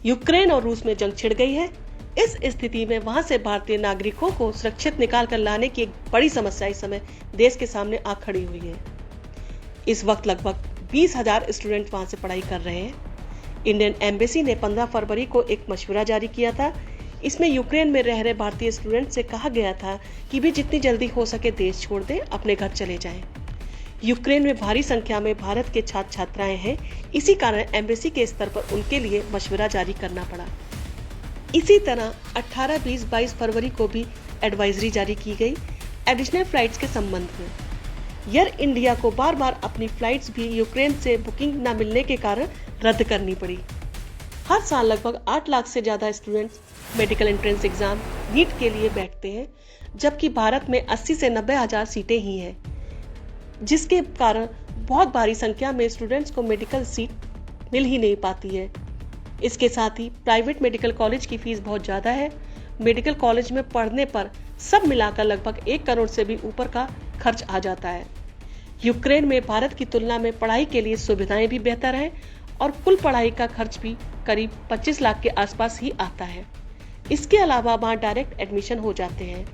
Ukraine और रूस में जंग छिड़ गई है। इस स्थिति में वहां से भारतीय नागरिकों को सुरक्षित निकाल कर लाने की एक बड़ी समस्या इस समय देश के सामने आ खड़ी हुई है। इस वक्त लगभग 20,000 स्टूडेंट वहां से पढ़ाई कर रहे हैं। इंडियन एम्बेसी ने 15 फरवरी को एक मशवरा जारी किया था। इसमें यूक्रेन में रह रहे भारतीय स्टूडेंट से कहा गया था कि वे जितनी जल्दी हो सके देश छोड़ दें, अपने घर चले जाएं। यूक्रेन में भारी संख्या में भारत के छात्र छात्राएं हैं, इसी कारण एम्बेसी के स्तर पर उनके लिए मशवरा जारी करना पड़ा। इसी तरह 18, 20, 22 फरवरी को भी एडवाइजरी जारी की गई एडिशनल फ्लाइट्स के संबंध में। एयर इंडिया को बार बार अपनी फ्लाइट्स भी यूक्रेन से बुकिंग न मिलने के कारण रद्द करनी पड़ी। हर साल लगभग 8 लाख से ज्यादा students medical entrance exam NEET के लिए बैठते हैं, जबकि भारत में 80 से 90 हजार सीटें ही हैं, जिसके कारण बहुत भारी संख्या में स्टूडेंट्स को मेडिकल सीट मिल ही नहीं पाती है। इसके साथ ही प्राइवेट मेडिकल कॉलेज की फीस बहुत ज्यादा है। मेडिकल कॉलेज में पढ़ने पर सब मिलाकर लगभग 1 करोड़ से भी ऊपर का खर्च आ जाता है। यूक्रेन में भारत की तुलना में पढ़ाई के लिए सुविधाएं भी बेहतर हैं और कुल पढ़ाई का खर्च भी करीब 25 लाख के आसपास ही आता है। इसके अलावा वहां डायरेक्ट एडमिशन हो जाते हैं।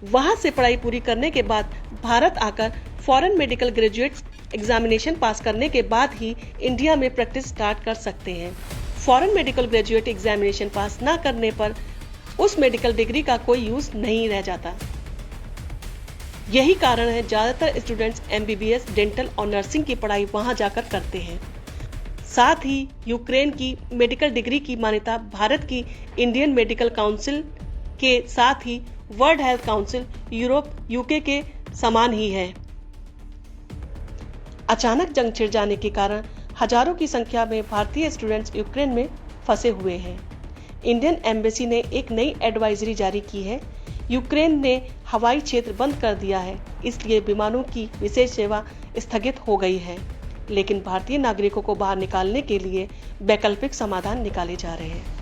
वहां से पढ़ाई पूरी करने के बाद भारत आकर फॉरेन मेडिकल ग्रेजुएट्स एग्जामिनेशन पास करने के बाद ही इंडिया में प्रैक्टिस स्टार्ट कर सकते हैं। फॉरेन मेडिकल ग्रेजुएट एग्जामिनेशन पास न करने पर उस मेडिकल डिग्री का कोई यूज नहीं रह जाता। यही कारण है ज्यादातर स्टूडेंट्स एमबीबीएस, डेंटल और नर्सिंग की पढ़ाई वहां जाकर करते हैं। साथ ही यूक्रेन की मेडिकल डिग्री की मान्यता भारत की इंडियन मेडिकल काउंसिल के साथ ही world health council, Europe, UK के समान ही है। अचानक जंग छिड़ जाने के कारण हजारों की संख्या में भारतीय स्टूडेंट्स यूक्रेन में फंसे हुए हैं। इंडियन एम्बेसी ने एक नई एडवाइजरी जारी की है। यूक्रेन ने हवाई क्षेत्र बंद कर दिया है, इसलिए विमानों की विशेष सेवा स्थगित हो गई है, लेकिन भारतीय नागरिकों को बाहर निकालने के लिए वैकल्पिक समाधान निकाले जा रहे हैं।